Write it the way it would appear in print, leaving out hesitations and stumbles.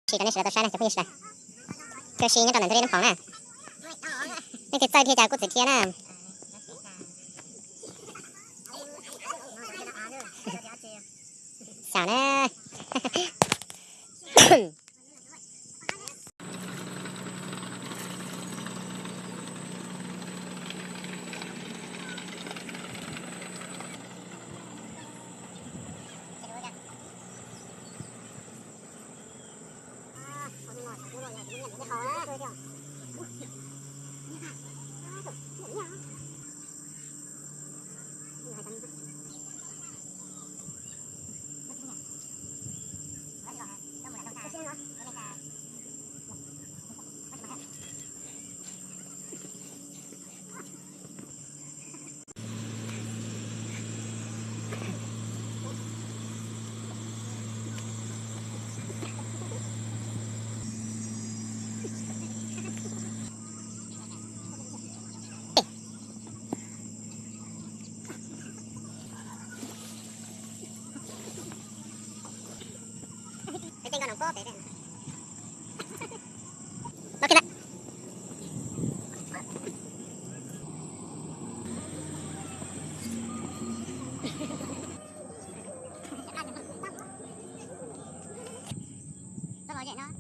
ฉีกกันนี่เสือตัวใช้นะจะพี่ใช่เกลือชีนี่ตอนนั้นจะเรียนน้ำของน่ะนี่ติดใจที่จากกุศลเทียน่ะสาวน่ะไปเต้นก่อนน้องโป๊ะไปเต้นโอเคละต้องรอเยอะเนาะ